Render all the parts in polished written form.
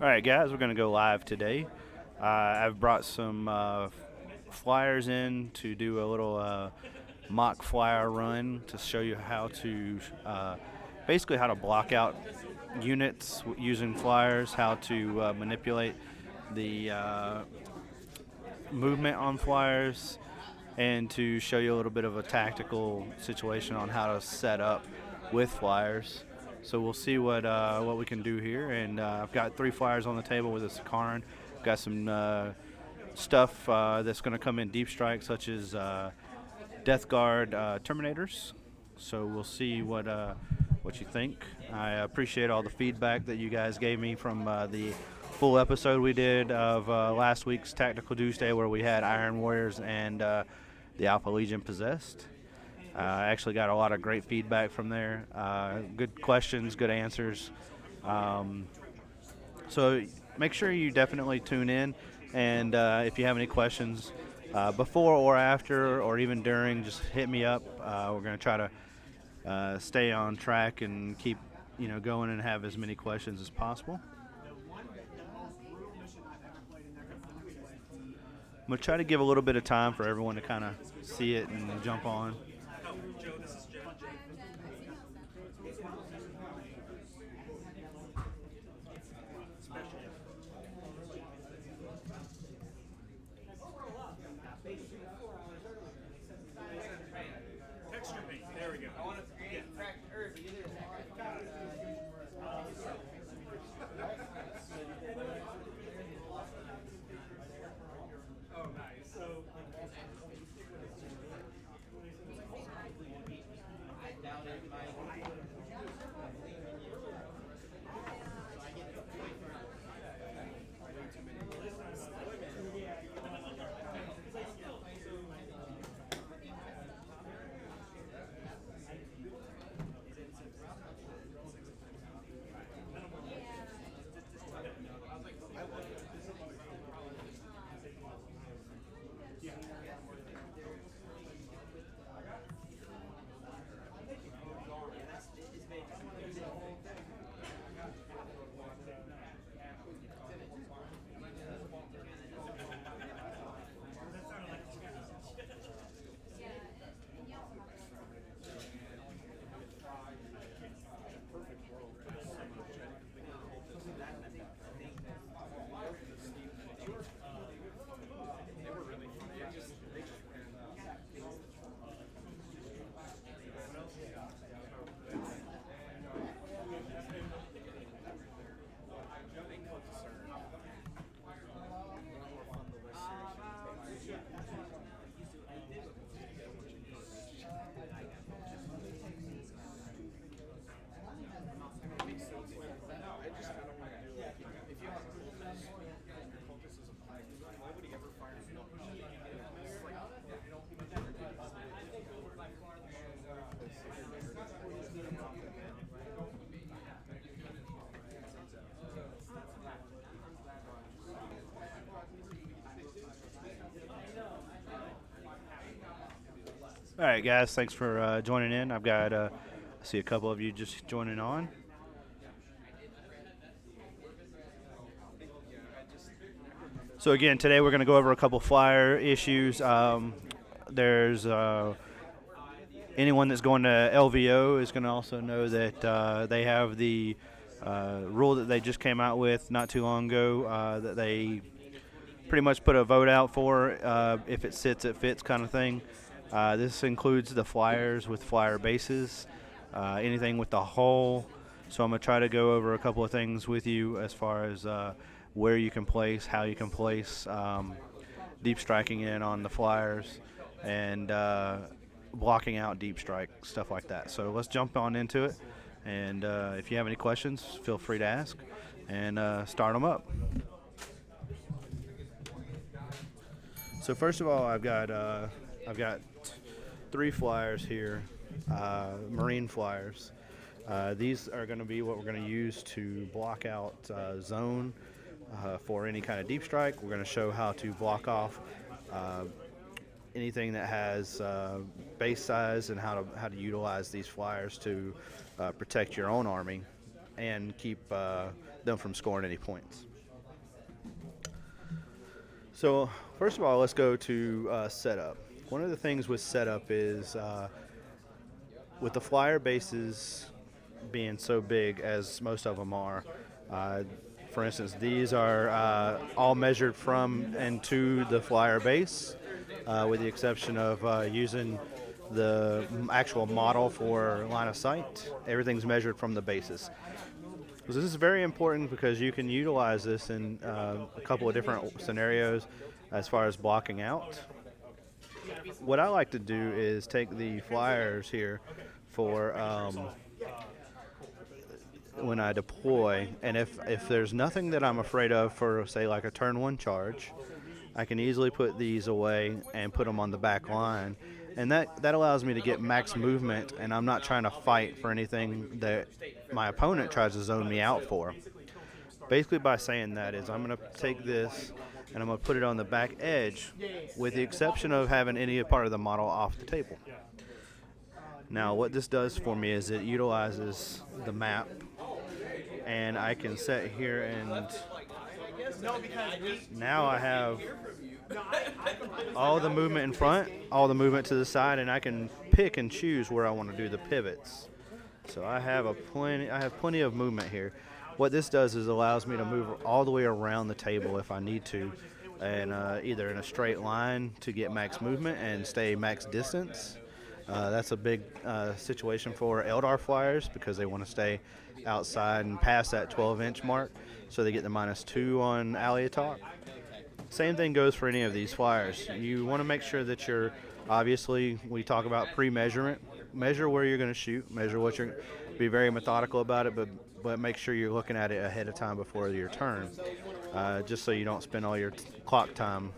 All right, guys, we're going to go live today. I've brought some flyers in to do a little mock flyer run to show you how to basically how to block out units using flyers, how to manipulate the movement on flyers, and to show you a little bit of a tactical situation on how to set up with flyers. So we'll see what we can do here. And I've got 3 flyers on the table with a Sakaran. I've got some stuff that's going to come in deep strike, such as Death Guard Terminators. So we'll see what you think. I appreciate all the feedback that you guys gave me from the full episode we did of last week's Tactical Tuesday, where we had Iron Warriors and the Alpha Legion Possessed. I actually got a lot of great feedback from there. Good questions, good answers. So make sure you definitely tune in. And if you have any questions before or after or even during, just hit me up. We're going to try to stay on track and keep going and have as many questions as possible. I'm going to try to give a little bit of time for everyone to kind of see it and jump on. All right, guys, thanks for joining in. I see a couple of you just joining on. So again, today we're going to go over a couple flyer issues. There's anyone that's going to LVO is going to also know that they have the rule that they just came out with not too long ago that they pretty much put a vote out for. If it sits, it fits kind of thing. This includes the flyers with flyer bases, anything with the hull. So I'm going to try to go over a couple of things with you as far as where you can place, how you can place, deep striking in on the flyers, and blocking out deep strike, stuff like that. So let's jump on into it. And if you have any questions, feel free to ask and start them up. So first of all, I've got 3 flyers here, marine flyers. These are going to be what we're going to use to block out zone for any kind of deep strike. We're going to show how to block off anything that has base size and how to utilize these flyers to protect your own army and keep them from scoring any points. So first of all, let's go to setup. One of the things with setup is with the flyer bases being so big as most of them are. Uh, for instance, these are all measured from and to the flyer base, with the exception of using the actual model for line of sight. Everything's measured from the bases. So this is very important because you can utilize this in a couple of different scenarios as far as blocking out. What I like to do is take the flyers here for when I deploy, and if there's nothing that I'm afraid of for, say, like a turn one charge, I can easily put these away and put them on the back line, and that allows me to get max movement, and I'm not trying to fight for anything that my opponent tries to zone me out for. Basically, by saying that is I'm going to take this and I'm going to put it on the back edge, with the exception of having any part of the model off the table. Now, what this does for me is it utilizes the map, and I can set here, and now I have all the movement in front, all the movement to the side, and I can pick and choose where I want to do the pivots. So I have plenty of movement here. What this does is allows me to move all the way around the table if I need to, and either in a straight line to get max movement and stay max distance. That's a big situation for Eldar flyers because they want to stay outside and past that 12-inch mark, so they get the -2 on Aliatok. Same thing goes for any of these flyers. You want to make sure that you're, obviously, we talk about pre-measurement. Measure where you're going to shoot. Measure what you're. Be very methodical about it, but make sure you're looking at it ahead of time before your turn, just so you don't spend all your clock time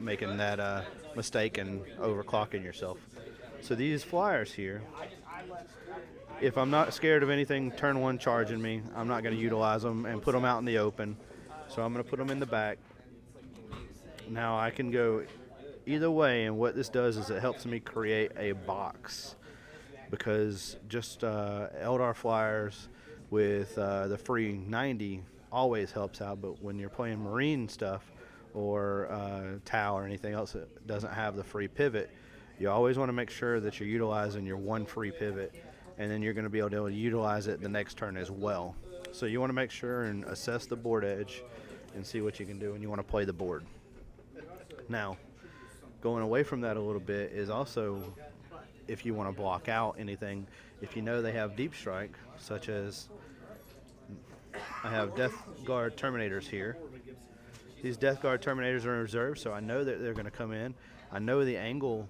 making that mistake and overclocking yourself. So these flyers here, if I'm not scared of anything turn one charging me, I'm not going to utilize them and put them out in the open. So I'm going to put them in the back. Now I can go either way, and what this does is it helps me create a box, because just Eldar flyers with the free 90 always helps out, but when you're playing Marine stuff or Tau or anything else that doesn't have the free pivot, you always want to make sure that you're utilizing your one free pivot, and then you're going to be able to utilize it the next turn as well. So you want to make sure and assess the board edge and see what you can do, and you want to play the board. Now, going away from that a little bit is also, if you want to block out anything, if you know they have deep strike, such as I have Death Guard Terminators here. These Death Guard Terminators are in reserve, so I know that they're going to come in. I know the angle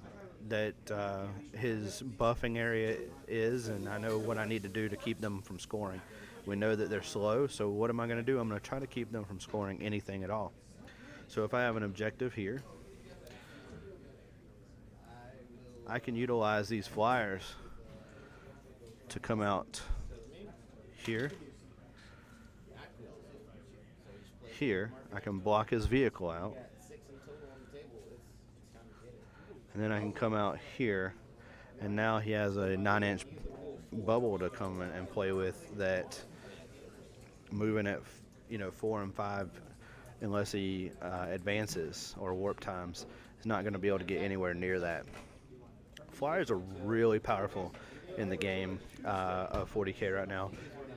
that his buffing area is, and I know what I need to do to keep them from scoring. We know that they're slow, so what am I going to do? I'm going to try to keep them from scoring anything at all. So if I have an objective here, I can utilize these flyers to come out here. Here, I can block his vehicle out. And then I can come out here, and now he has a 9-inch bubble to come and play with, that moving at 4 and 5, unless he advances or warp times, is not going to be able to get anywhere near that. Flyers are really powerful in the game of 40K right now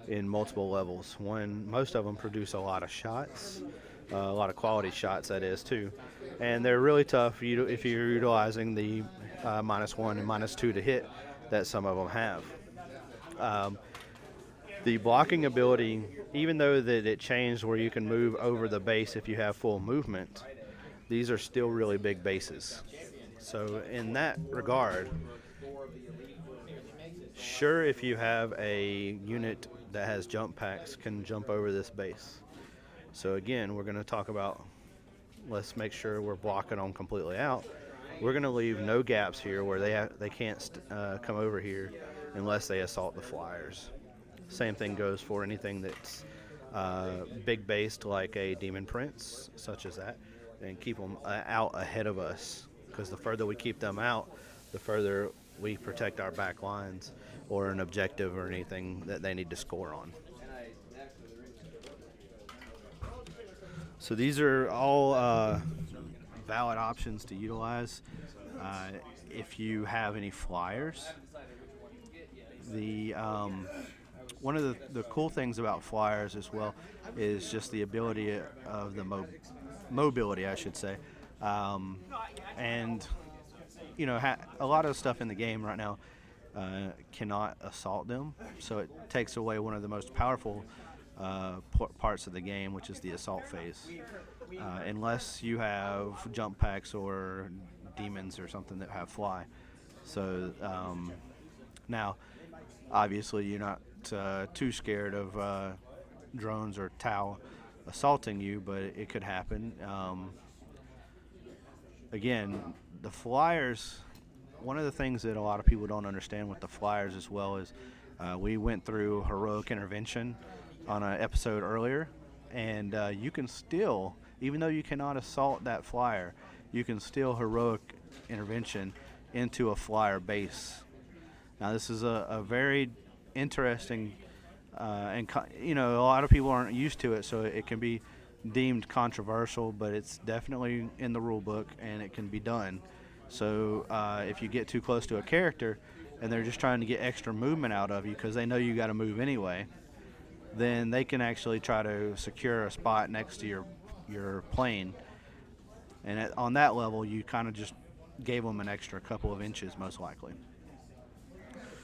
in multiple levels. One, most of them produce a lot of shots, a lot of quality shots, that is, too. And they're really tough if you're utilizing the -1 and -2 to hit that some of them have. The blocking ability, even though that it changed where you can move over the base if you have full movement, these are still really big bases. So in that regard, sure, if you have a unit that has jump packs, can jump over this base. So again, we're going to talk about, let's make sure we're blocking them completely out. We're going to leave no gaps here where they can't come over here unless they assault the flyers. Same thing goes for anything that's big based, like a Demon Prince, such as that, and keep them out ahead of us, because the further we keep them out, the further we protect our back lines or an objective or anything that they need to score on. So these are all valid options to utilize. If you have any flyers, the one of the cool things about flyers as well is just the ability of the mobility, I should say, and a lot of stuff in the game right now cannot assault them, so it takes away one of the most powerful parts of the game, which is the assault phase. Unless you have jump packs or demons or something that have fly. So now, obviously, you're not too scared of drones or Tau assaulting you, but it could happen. Again, the flyers, one of the things that a lot of people don't understand with the flyers as well is we went through heroic intervention on an episode earlier, and you can still, even though you cannot assault that flyer, you can still heroic intervention into a flyer base. Now this is a very interesting and a lot of people aren't used to it, so it can be deemed controversial, but it's definitely in the rule book and it can be done. So if you get too close to a character and they're just trying to get extra movement out of you because they know you got to move anyway, then they can actually try to secure a spot next to your plane. And on that level, you kind of just gave them an extra couple of inches, most likely.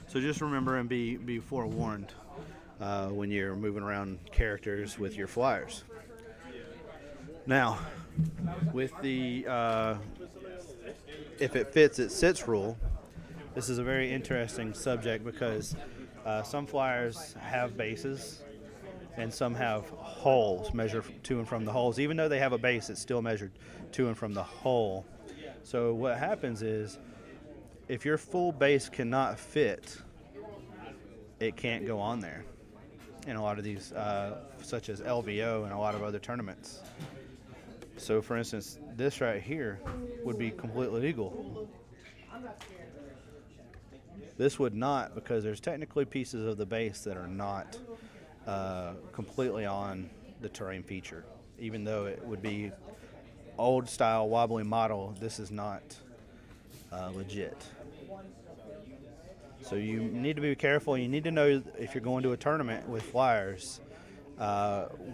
So just remember and be forewarned when you're moving around characters with your flyers. Now, with the if it fits, it sits rule, this is a very interesting subject because some flyers have bases and some have holes, measure to and from the holes. Even though they have a base, it's still measured to and from the hole. So what happens is, if your full base cannot fit, it can't go on there in a lot of these, such as LVO and a lot of other tournaments. So for instance, this right here would be completely legal. This would not, because there's technically pieces of the base that are not completely on the terrain feature. Even though it would be old style wobbly model, this is not legit. So you need to be careful. You need to know, if you're going to a tournament with flyers,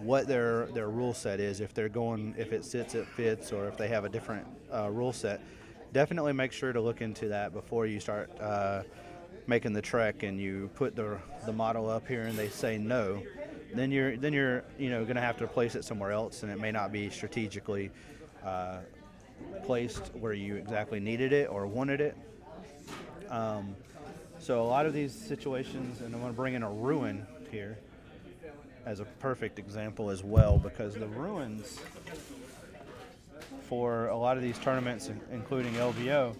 what their rule set is. If it sits, it fits, or if they have a different rule set. Definitely make sure to look into that before you start making the trek and you put the model up here and they say no. Then you're going to have to place it somewhere else, and it may not be strategically placed where you exactly needed it or wanted it. So a lot of these situations, and I'm going to bring in a ruin here as a perfect example as well, because the ruins for a lot of these tournaments, including LVO,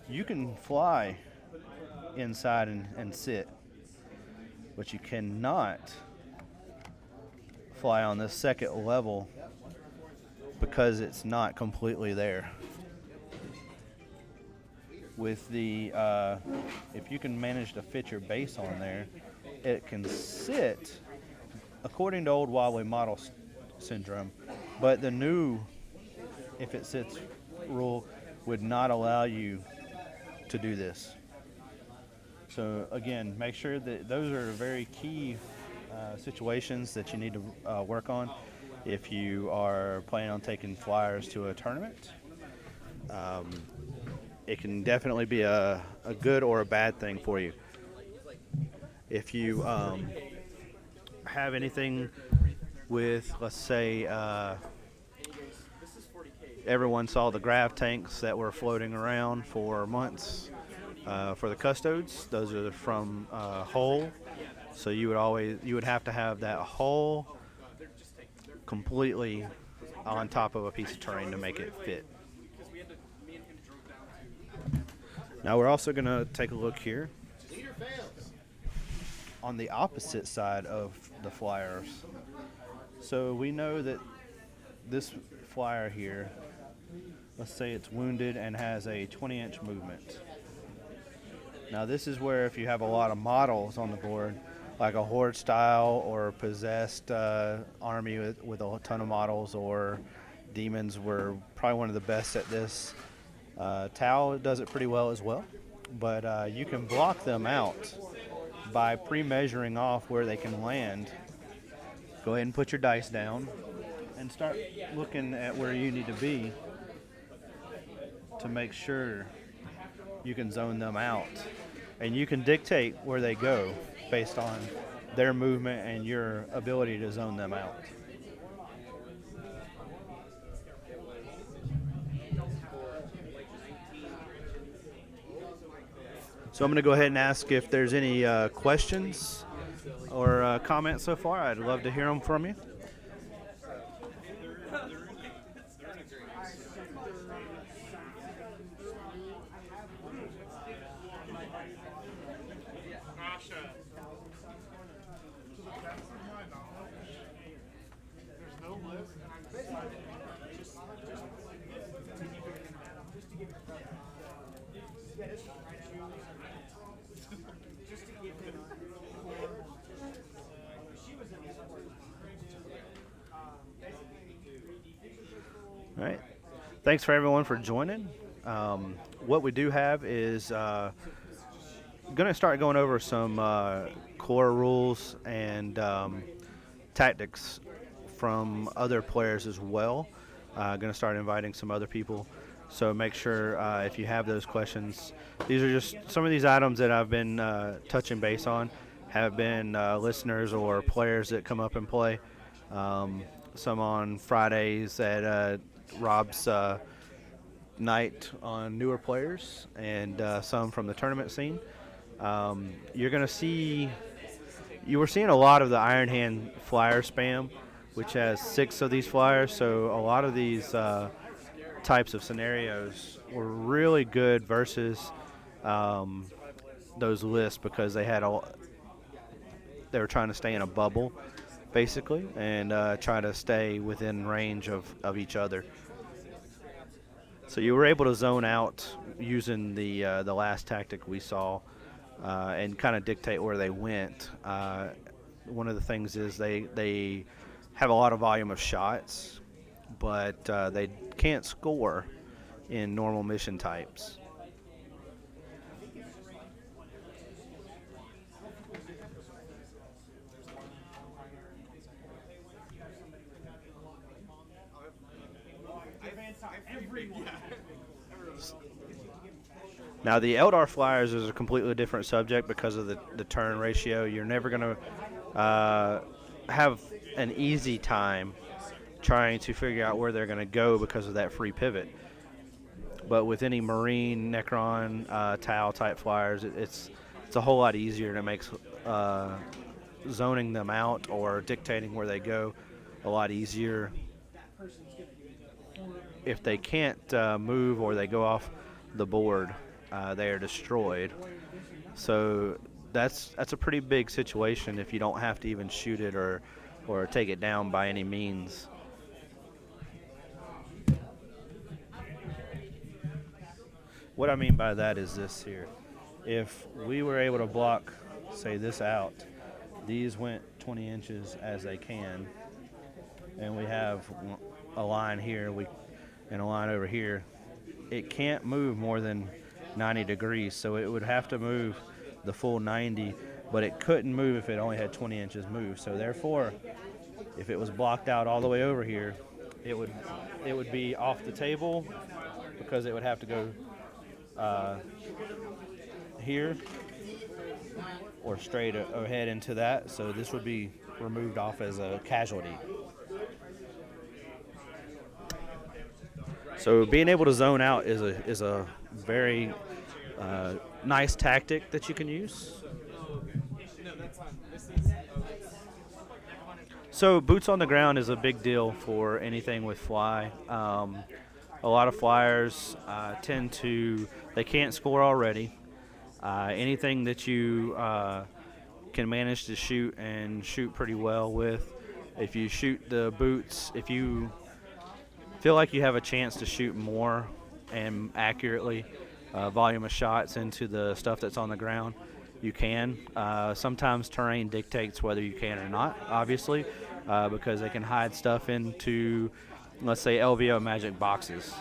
you can fly inside and sit, but you cannot fly on this second level because it's not completely there. With the if you can manage to fit your base on there, it can sit according to old wobbly model syndrome, but the new if it sits rule would not allow you to do this. So again, make sure that those are very key situations that you need to work on if you are planning on taking flyers to a tournament. It can definitely be a good or a bad thing for you. If you have anything with, let's say, everyone saw the grav tanks that were floating around for months for the custodes. Those are from hull. So you would have to have that hull completely on top of a piece of terrain to make it fit. Now we're also going to take a look here on the opposite side of the flyers. So we know that this flyer here, let's say it's wounded and has a 20-inch movement. Now this is where if you have a lot of models on the board, like a horde style or possessed army with a ton of models, or Demons were probably one of the best at this. Tau does it pretty well as well, but you can block them out by pre-measuring off where they can land. Go ahead and put your dice down and start looking at where you need to be to make sure you can zone them out. And you can dictate where they go based on their movement and your ability to zone them out. So I'm going to go ahead and ask if there's any questions or comments so far. I'd love to hear them from you. All right. Thanks for everyone for joining. What we do have is going to start going over some core rules and tactics from other players as well. Going to start inviting some other people. So make sure if you have those questions, these are just some of these items that I've been touching base on, have been listeners or players that come up and play. Some on Fridays at Rob's night on newer players, and some from the tournament scene. You're going to see, you were seeing a lot of the Iron Hand flyer spam, which has 6 of these flyers, so a lot of these types of scenarios were really good versus those lists because they were trying to stay in a bubble basically and try to stay within range of each other. So you were able to zone out using the last tactic we saw and kind of dictate where they went. One of the things is they have a lot of volume of shots, but they can't score in normal mission types. Now the Eldar Flyers is a completely different subject because of the turn ratio. You're never going to have an easy time trying to figure out where they're going to go because of that free pivot. But with any Marine, Necron, Tau type flyers, it's a whole lot easier, and it makes zoning them out or dictating where they go a lot easier. If they can't move or they go off the board, they are destroyed. So that's a pretty big situation if you don't have to even shoot it or take it down by any means. What I mean by that is this here. If we were able to block, say, this out, these went 20 inches as they can, and we have a line here and a line over here, it can't move more than 90 degrees, so it would have to move the full 90, but it couldn't move if it only had 20 inches move. So therefore, if it was blocked out all the way over here, it would be off the table because it would have to go here or straight ahead into that. So this would be removed off as a casualty. So being able to zone out is a very nice tactic that you can use. So boots on the ground is a big deal for anything with fly. A lot of flyers they can't score already. Anything that you can manage to shoot and shoot pretty well with, if you shoot the boots, if you feel like you have a chance to shoot more and accurately volume of shots into the stuff that's on the ground, you can. Sometimes terrain dictates whether you can or not, obviously, because they can hide stuff into let's say LVO Magic boxes.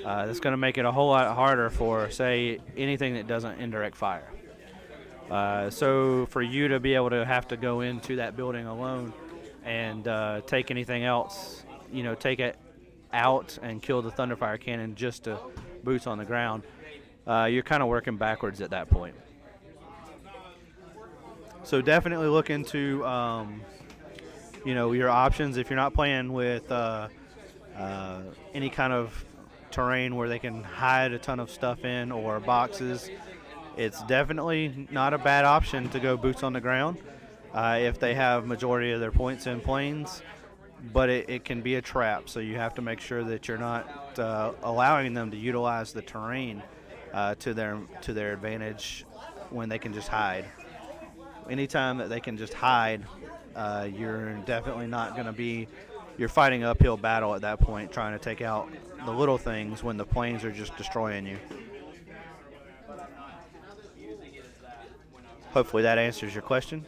That's going to make it a whole lot harder for, say, anything that doesn't indirect fire. So for you to be able to have to go into that building alone and take anything else, take it out and kill the Thunderfire cannon just to boots on the ground, you're kind of working backwards at that point. So definitely look into, your options if you're not playing with any kind of terrain where they can hide a ton of stuff in or boxes. It's definitely not a bad option to go boots on the ground if they have majority of their points in planes, but it can be a trap, so you have to make sure that you're not allowing them to utilize the terrain to their advantage when they can just hide. Anytime that they can just hide, you're definitely not going to be – you're fighting an uphill battle at that point, trying to take out the little things when the planes are just destroying you. Hopefully that answers your question.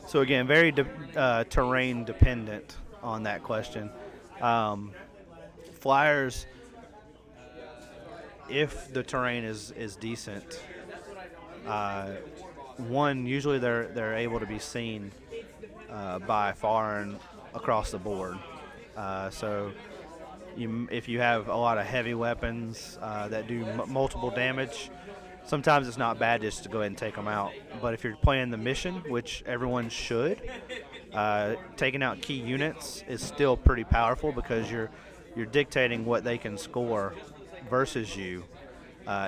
So again, very terrain dependent on that question. Flyers, if the terrain is decent, usually they're able to be seen by far and across the board. So if you have a lot of heavy weapons that do multiple damage, sometimes it's not bad just to go ahead and take them out. But if you're playing the mission, which everyone should, taking out key units is still pretty powerful because you're dictating what they can score versus you.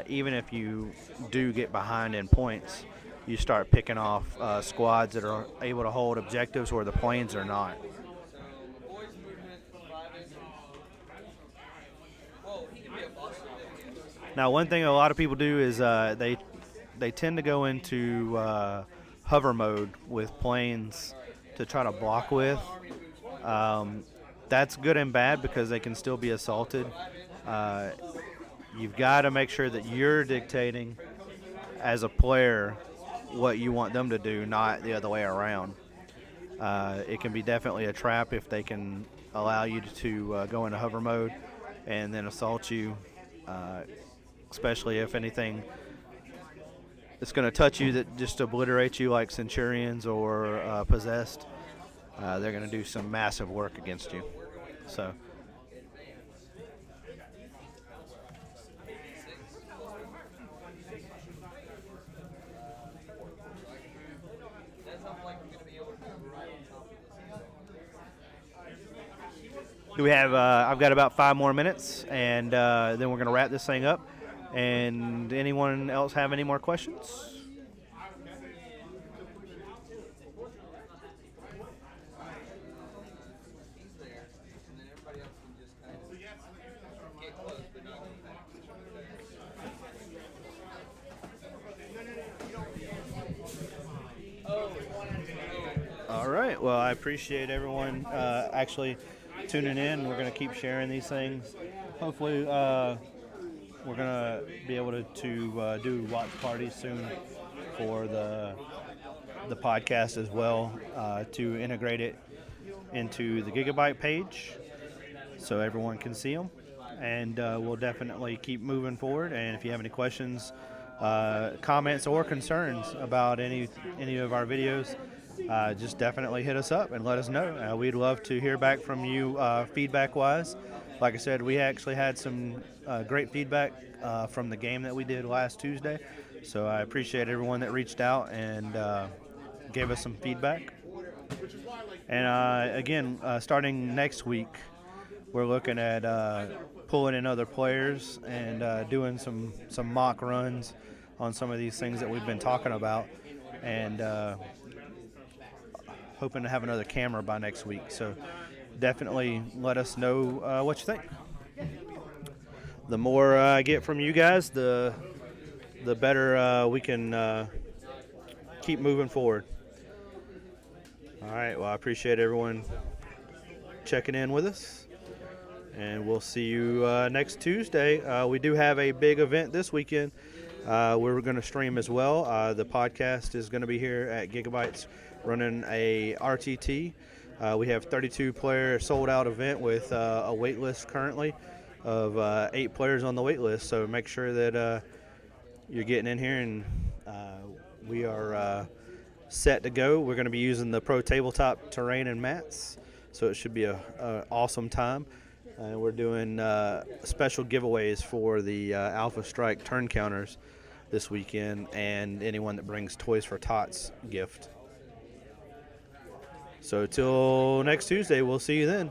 Even if you do get behind in points, you start picking off squads that are able to hold objectives where the planes are not. Now, one thing a lot of people do is they tend to go into hover mode with planes to try to block with. That's good and bad because they can still be assaulted. You've got to make sure that you're dictating as a player what you want them to do, not the other way around. It can be definitely a trap if they can allow you to go into hover mode and then assault you, especially if anything that's going to touch you that just obliterates you, like Centurions or Possessed. They're going to do some massive work against you. So. Do we have? I've got about 5 more minutes, and then we're going to wrap this thing up. And anyone else have any more questions? All right. Well, I appreciate everyone actually tuning in. We're going to keep sharing these things. Hopefully, we're going to be able to do watch parties soon for the podcast as well, to integrate it into the Gigabyte page so everyone can see them. And we'll definitely keep moving forward. And if you have any questions, comments, or concerns about any of our videos, just definitely hit us up and let us know. We'd love to hear back from you feedback-wise. Like I said, we actually had some great feedback from the game that we did last Tuesday. So I appreciate everyone that reached out and gave us some feedback. And again, starting next week, we're looking at pulling in other players and doing some mock runs on some of these things that we've been talking about. And hoping to have another camera by next week. So definitely let us know what you think. The more I get from you guys, the better we can keep moving forward. All right. Well, I appreciate everyone checking in with us. And we'll see you next Tuesday. We do have a big event this weekend. We're going to stream as well. The podcast is going to be here at Gigabytes running a RTT. We have 32-player sold-out event with a wait list currently of 8 players on the wait list. So make sure that you're getting in here, and we are set to go. We're going to be using the Pro Tabletop terrain and mats, so it should be an awesome time. We're doing special giveaways for the Alpha Strike turn counters this weekend, and anyone that brings Toys for Tots gift. So till next Tuesday, we'll see you then.